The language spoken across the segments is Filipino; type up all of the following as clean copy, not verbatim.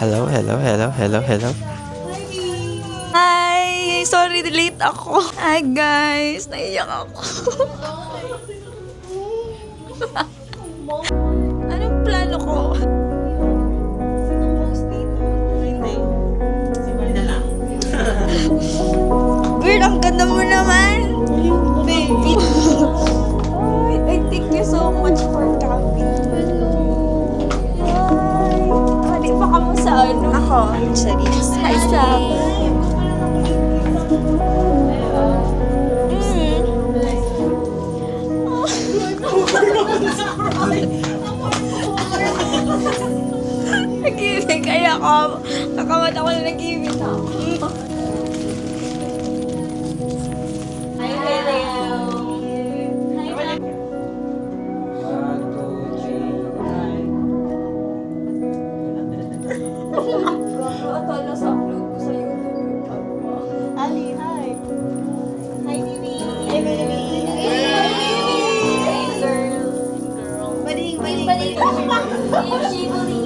Hello, hello, hello, hello, hello. Hi! Sorry, late ako. Hi, guys. Naiyak ako. Anong plano ko? Girl, ang ganda mo naman. Baby. Ay, thank you so much for coming. Hi. Hindi pa ka mo sa ano? Ako, Charis. Hi, Sam. Nag-ibig kaya ako. Kakamata ko na nag-ibig ako. Hi, hello. Atala sa upload ko sa YouTube. Ali, hi. Hi, Mimi. Hi, Mimi. Hey, girl. Baling. Shibuli.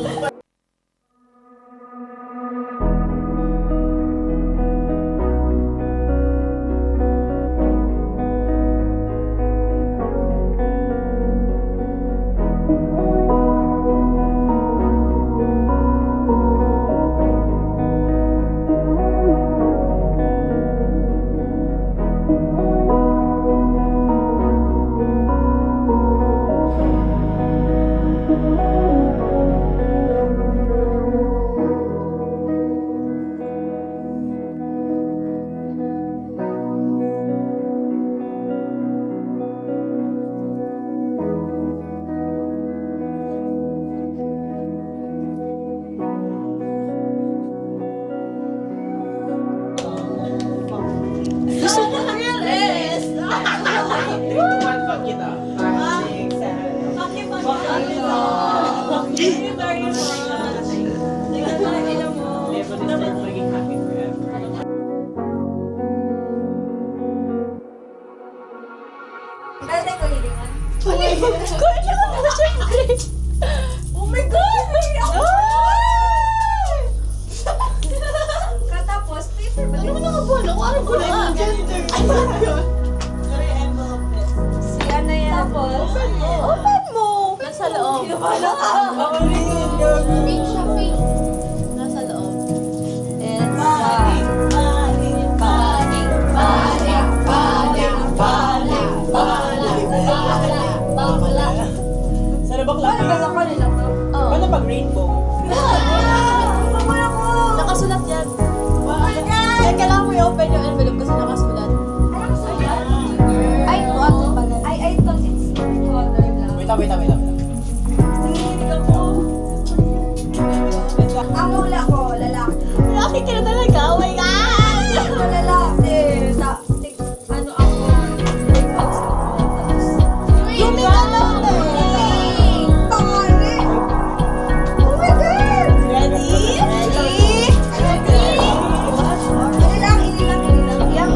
Oh my God! Katapos, paper ba? Ano mo nakabuhan? Ako alam ko na. Si ano yan? Tapos? Open mo! Nasa loob. Nasa loob. Sana bakla? Paano pag rainbow? Nakasulat yan. Kaya kailangan mo i-open yung envelope kasi nakasulat. Ay, ito pala. I thought it's color lang. Wait lang. Nanginginig ako. Ang hula ko, lalaki. Lalaki ka na talaga, oh my God! Ako lalaki. Ano ako? Yumi ka lang Pangari! Oh my God! Ready? Inilang. Yan.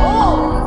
Oh!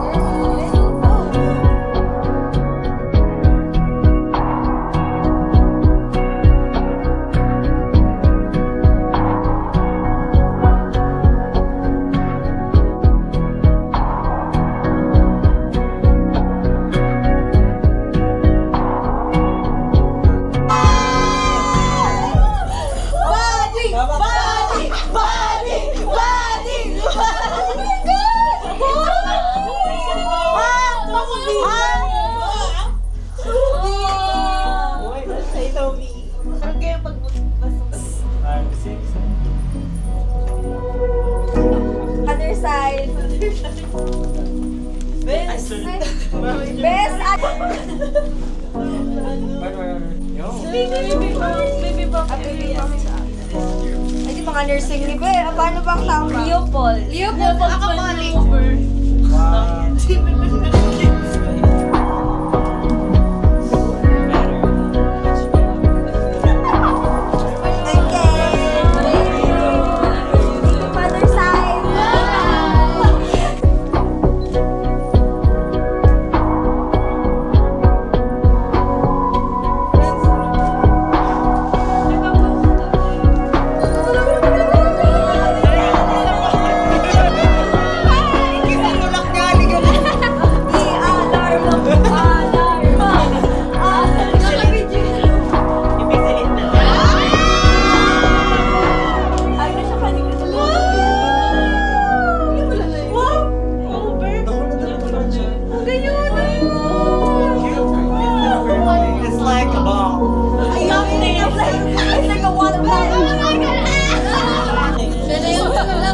Other side. Best. Baby box. Ay, di mga nursing ni Be. Paano ba ang tama? Leopold. Ako mali. Father side.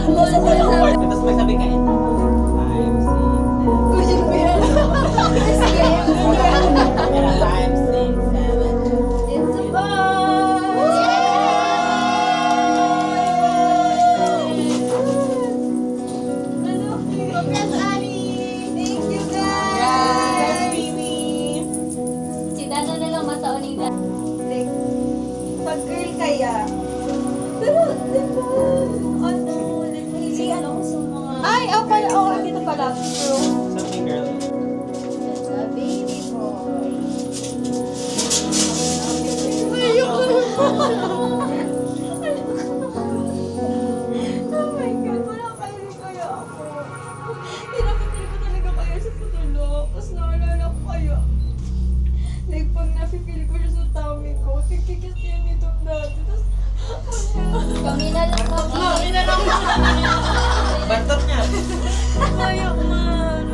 Tapos may sabi ka, 5, 6, 7. Gusto mo yan? Sige. Kaya 5, 6, 7. It's a boy! Congrats, Ari! Thank you, guys! Si Dana na lang mataon nila. Pag girl kaya. Pero, diba, ano, nagpili ano ko sa mga... Ay, pala, dito pala. True. Something girl. It's a baby boy. Oh my God, wala kayo kaya ako. Pinapipili ko talaga kayo sa putulok. Tapos naalala ko kayo. Like, pag napipili ko siya sa tummy ko, tigkikis niya nitong dati. Tapos, Kami na lang Mami na lang Bantot niya. kaya man.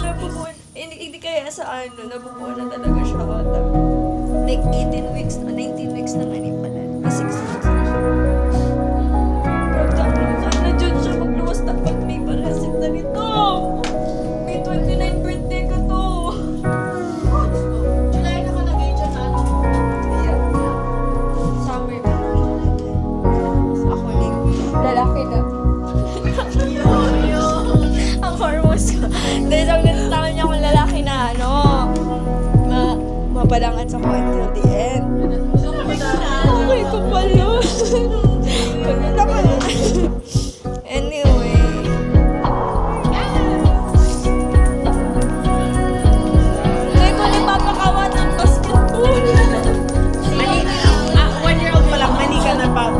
Nabubuan. Hindi kaya sa ano, nabubuan na talaga siya ata. Like 18 weeks, 19 weeks na nga pala. May 6 months na siya. Pero na dyan siya magluwas na pag may parasit na nito. May 29 birthday ka to. July nakalagay dyan na ano. Ayan. Summer pa. Ako lalaki na. Ang hormones ko. Dahil ang natatakot niya akong lalaki na ano, mapadangan sa ko until the end. Okay ko pala. Pagkita ka na. Anyway. Hindi ko nagpapakawan ng basketball. 1 year old pa lang, mani ka na pa.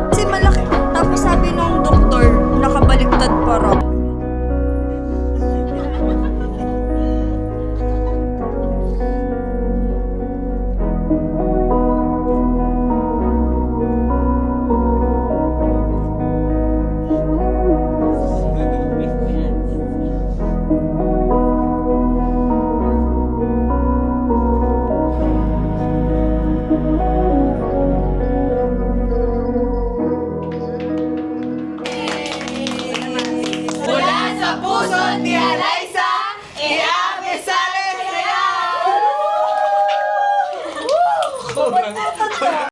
Kasi malaki. Tapos sabi nung doktor, nakabaliktad pa raw. Mula sa puso ni Eliza, i-abe sa